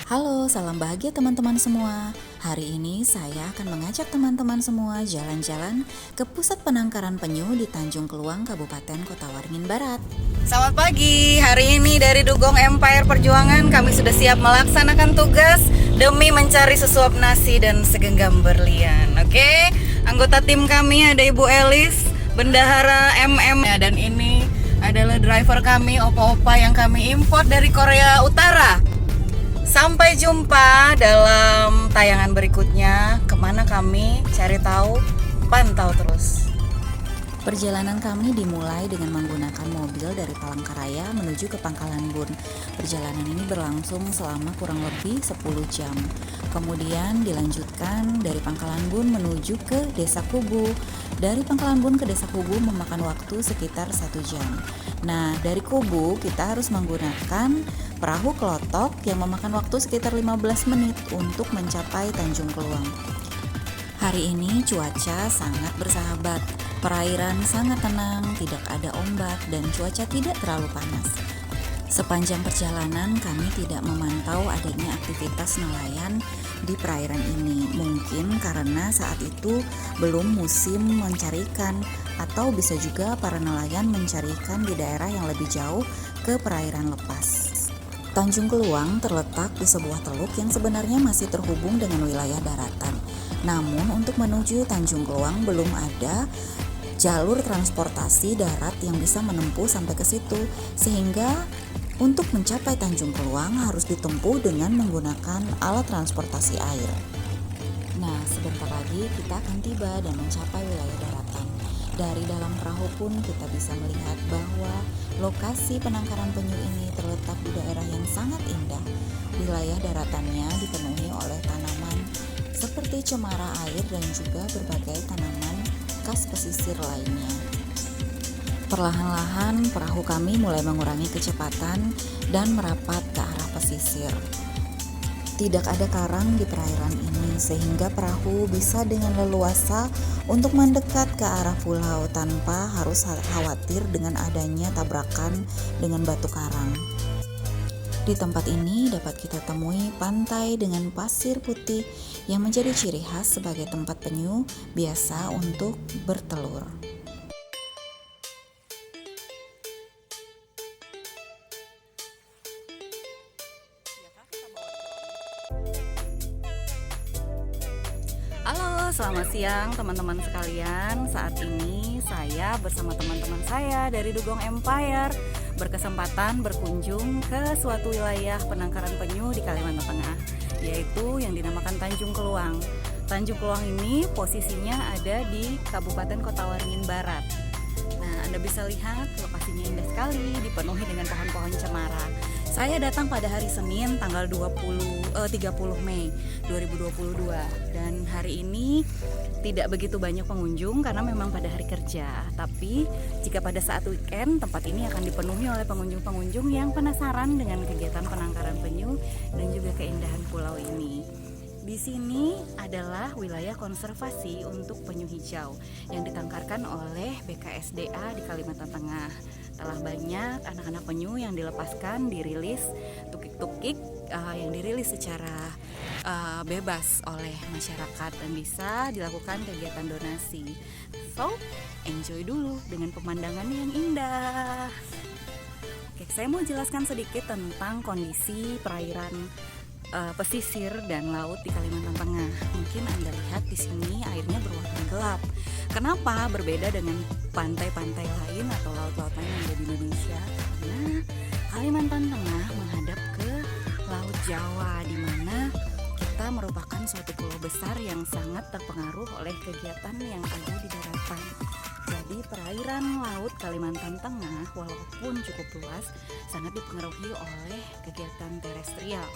Halo, salam bahagia teman-teman semua. Hari ini saya akan mengajak teman-teman semua jalan-jalan ke pusat penangkaran penyu di Tanjung Keluang, Kabupaten Kota Waringin Barat. Selamat pagi, hari ini dari Dugong Empire Perjuangan kami sudah siap melaksanakan tugas demi mencari sesuap nasi dan segenggam berlian. Oke, anggota tim kami ada Ibu Elis, Bendahara MM, dan ini adalah driver kami, opa-opa yang kami import dari Korea Utara. Sampai jumpa dalam tayangan berikutnya. Kemana kami cari tahu, pantau terus. Perjalanan kami dimulai dengan menggunakan mobil dari Palangkaraya menuju ke Pangkalan Bun. Perjalanan ini berlangsung selama kurang lebih 10 jam. Kemudian dilanjutkan dari Pangkalan Bun menuju ke Desa Kubu. Dari Pangkalan Bun ke Desa Kubu memakan waktu sekitar 1 jam. Nah, dari Kubu kita harus menggunakan perahu kelotok yang memakan waktu sekitar 15 menit untuk mencapai Tanjung Keluang. Hari ini cuaca sangat bersahabat, perairan sangat tenang, tidak ada ombak, dan cuaca tidak terlalu panas. Sepanjang perjalanan kami tidak memantau adanya aktivitas nelayan di perairan ini. Mungkin karena saat itu belum musim mencari ikan, atau bisa juga para nelayan mencari ikan di daerah yang lebih jauh ke perairan lepas. Tanjung Keluang terletak di sebuah teluk yang sebenarnya masih terhubung dengan wilayah daratan. Namun untuk menuju Tanjung Keluang belum ada jalur transportasi darat yang bisa menempuh sampai ke situ, sehingga untuk mencapai Tanjung Keluang harus ditempuh dengan menggunakan alat transportasi air. Nah, sebentar lagi kita akan tiba dan mencapai wilayah daratan. Dari dalam perahu pun kita bisa melihat bahwa lokasi penangkaran penyu ini terletak di daerah yang sangat indah. Wilayah daratannya dipenuhi oleh tanaman seperti cemara air dan juga berbagai tanaman khas pesisir lainnya. Perlahan-lahan perahu kami mulai mengurangi kecepatan dan merapat ke arah pesisir. Tidak ada karang di perairan ini sehingga perahu bisa dengan leluasa untuk mendekat ke arah pulau tanpa harus khawatir dengan adanya tabrakan dengan batu karang. Di tempat ini dapat kita temui pantai dengan pasir putih yang menjadi ciri khas sebagai tempat penyu biasa untuk bertelur. Halo, selamat siang teman-teman sekalian. Saat ini saya bersama teman-teman saya dari Dugong Empire berkesempatan berkunjung ke suatu wilayah penangkaran penyu di Kalimantan Tengah, yaitu yang dinamakan Tanjung Keluang. Tanjung Keluang ini posisinya ada di Kabupaten Kota Waringin Barat. Nah, Anda bisa lihat lokasinya indah sekali, dipenuhi dengan pohon-pohon cemara. Saya datang pada hari Senin tanggal 30 Mei 2022 dan hari ini tidak begitu banyak pengunjung karena memang pada hari kerja. Tapi jika pada saat weekend, tempat ini akan dipenuhi oleh pengunjung-pengunjung yang penasaran dengan kegiatan penangkaran penyu dan juga keindahan pulau ini. Di sini adalah wilayah konservasi untuk penyu hijau yang ditangkarkan oleh BKSDA di Kalimantan Tengah. Telah banyak anak-anak penyu yang dilepaskan, dirilis, tukik-tukik yang dirilis secara bebas oleh masyarakat dan bisa dilakukan kegiatan donasi. So, enjoy dulu dengan pemandangan yang indah. Oke, saya mau jelaskan sedikit tentang kondisi perairan pesisir dan laut di Kalimantan Tengah. Mungkin Anda lihat di sini airnya berwarna gelap. Kenapa berbeda dengan pantai-pantai lain atau laut-laut lain yang ada di Indonesia? Karena Kalimantan Tengah menghadap ke Laut Jawa, di mana kita merupakan suatu pulau besar yang sangat terpengaruh oleh kegiatan yang ada di daratan. Jadi perairan laut Kalimantan Tengah walaupun cukup luas sangat dipengaruhi oleh kegiatan terestrial.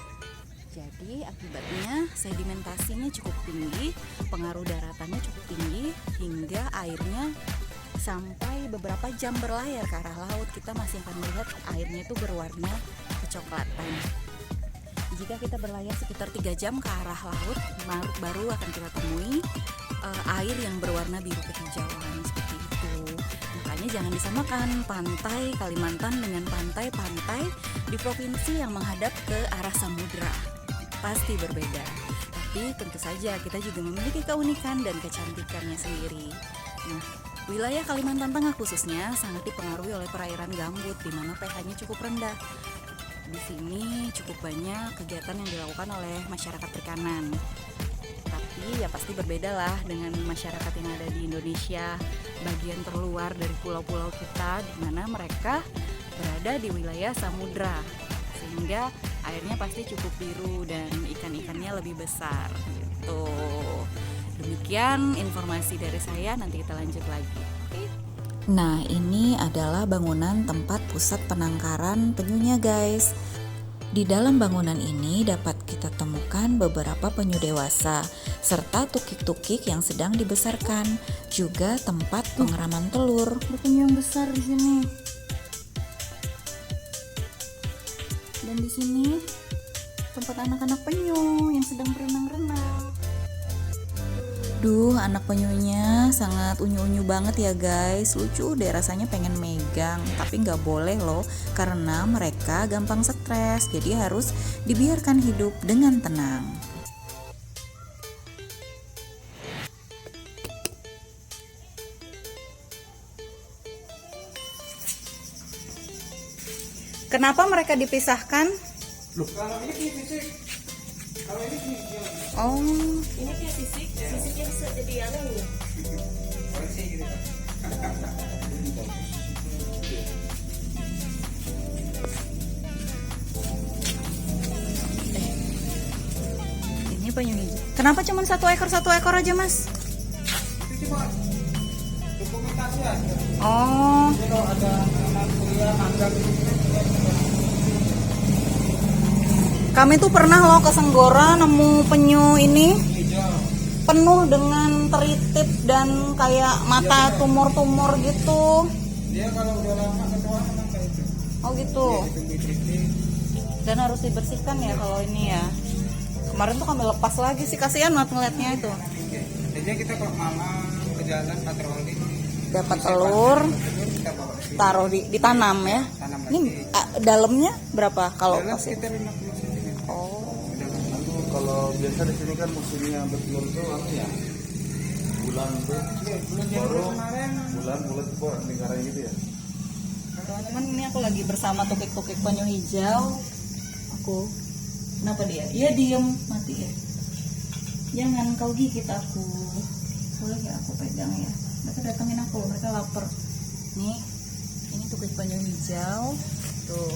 Jadi akibatnya sedimentasinya cukup tinggi, pengaruh daratannya cukup tinggi, hingga airnya sampai beberapa jam berlayar ke arah laut kita masih akan melihat airnya itu berwarna kecoklatan. Jika kita berlayar sekitar 3 jam ke arah laut, baru akan kita temui air yang berwarna biru kehijauan seperti itu. Makanya jangan disamakan pantai Kalimantan dengan pantai-pantai di provinsi yang menghadap ke arah samudra. pasti berbeda. Tapi tentu saja kita juga memiliki keunikan dan kecantikannya sendiri. Nah, wilayah Kalimantan Tengah khususnya sangat dipengaruhi oleh perairan gambut di mana pH-nya cukup rendah. Di sini cukup banyak kegiatan yang dilakukan oleh masyarakat perikanan. Tapi ya pasti berbeda lah dengan masyarakat yang ada di Indonesia, bagian terluar dari pulau-pulau kita di mana mereka berada di wilayah samudra. Sehingga airnya pasti cukup biru dan ikan-ikannya lebih besar gitu. Demikian informasi dari saya, nanti kita lanjut lagi. Nah, ini adalah bangunan tempat pusat penangkaran penyunya, guys. Di dalam bangunan ini dapat kita temukan beberapa penyu dewasa serta tukik-tukik yang sedang dibesarkan, juga tempat pengeraman telur. Ada penyu yang besar di sini. Dan di sini tempat anak-anak penyu yang sedang berenang-renang. Duh, anak penyunya sangat unyu-unyu banget ya guys. Lucu deh, rasanya pengen megang, tapi nggak boleh loh karena mereka gampang stres. Jadi harus dibiarkan hidup dengan tenang. Kenapa mereka dipisahkan? Loh, kalau ini fisik. Kalau ini hijau. Oh, Ini kayak sisiknya bisa jadi anu nih. Koleksi gitu. ini penyu hijau. Kenapa cuma satu ekor aja, Mas? Itu cuma dokumentasi aja. Oh, Kalau ada anak kuliah magang kami tuh pernah loh ke Senggora nemu penyu ini hijau. penuh dengan teritip dan kayak mata tumor-tumor gitu. Dia kalau udah lama ketua memang kayak itu. Oh gitu. Ditumbuh-tumbuh. Dan harus dibersihkan ya kalau ini ya. Kemarin tuh kami lepas lagi sih, kasihan banget ngeliatnya itu. Jadi kita kalau malam ke jalan patroli Dapat telur, kita bawa sini. taruh ditanam ya. Tanam Ini lagi. dalamnya berapa kalau Dalam pasir? sekitar 50 cm. Oh. Kalau biasa di sini kan musimnya bertelur tuh apa ya? Bulan tuh, Bulan Januari kemarin bulan kok lingkaran gitu ya. Teman-teman, ini aku lagi bersama tukik-tukik penyu hijau. Aku, kenapa dia? Iya diem, mati ya. Jangan kau gigit aku. Boleh ya aku pegang ya? Mereka datengin aku, mereka lapar. Nih, ini tukik penyu hijau. Tuh,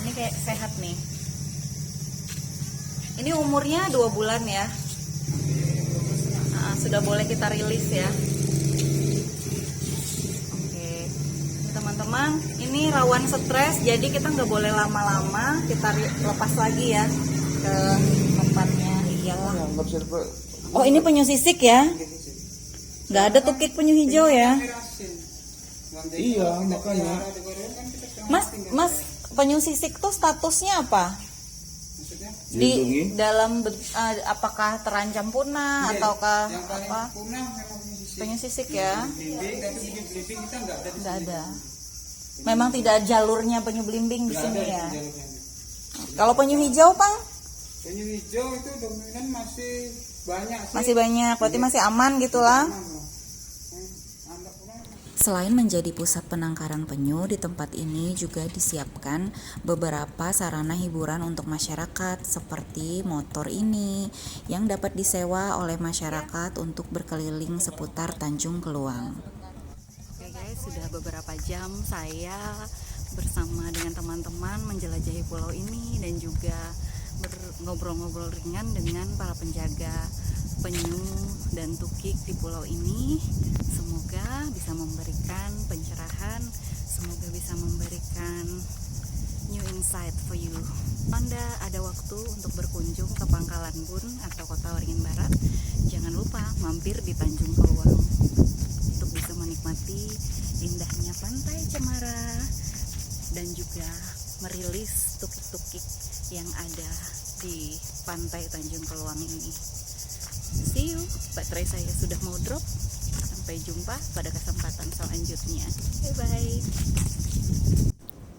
ini kayak sehat nih. Ini umurnya 2 bulan ya. Nah, sudah boleh kita rilis ya. Oke, teman-teman, ini rawan stres, jadi kita nggak boleh lama-lama. Kita lepas lagi ya ke tempatnya. Iyalah. Nggak bisa Oh, ini penyu sisik ya? Nggak ada tukik penyu hijau ya? Iya, makanya. Mas, penyu sisik tuh statusnya apa? Di dalam apakah terancam punah ataukah Yang paling apa? punah memang sisi Penyu sisik ya? belimbing, tapi belimbing kita nggak ada di Nggak ada. Memang tidak ada jalurnya penyu belimbing di sini ya. jalurnya. Kalau penyu hijau, Pang, Penyu hijau itu dominan masih banyak sih. masih banyak, berarti masih aman gitu lah. Selain menjadi pusat penangkaran penyu, di tempat ini juga disiapkan beberapa sarana hiburan untuk masyarakat seperti motor ini yang dapat disewa oleh masyarakat untuk berkeliling seputar Tanjung Keluang. Oke guys, sudah beberapa jam saya bersama dengan teman-teman menjelajahi pulau ini dan juga ngobrol-ngobrol ringan dengan para penjaga penyu dan tukik di pulau ini. Semoga bisa memberikan pencerahan, semoga bisa memberikan new insight for you. Anda ada waktu untuk berkunjung ke Pangkalan Bun atau Kota Waringin Barat, jangan lupa mampir di Tanjung Keluang untuk bisa menikmati indahnya Pantai Cemara dan juga merilis tukik-tukik yang ada di Pantai Tanjung Keluang ini. See you, baterai saya sudah mau drop. Sampai jumpa pada kesempatan selanjutnya. Bye bye.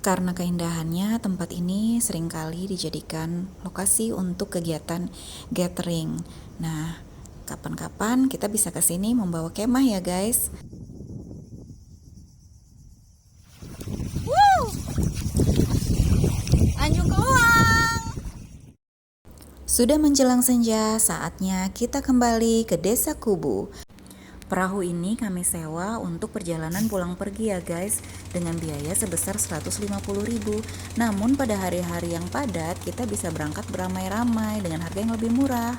Karena keindahannya, tempat ini seringkali dijadikan lokasi untuk kegiatan gathering. Nah, kapan-kapan kita bisa ke sini membawa kemah ya guys. Tanjung Keluang. Sudah menjelang senja, saatnya kita kembali ke Desa Kubu. Perahu ini kami sewa untuk perjalanan pulang pergi ya guys, dengan biaya sebesar 150.000. Namun pada hari-hari yang padat kita bisa berangkat beramai-ramai dengan harga yang lebih murah.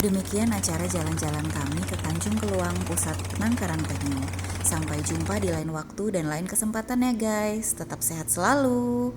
Demikian acara jalan-jalan kami ke Tanjung Keluang, pusat penangkaran penyu. Sampai jumpa di lain waktu dan lain kesempatan ya guys. Tetap sehat selalu.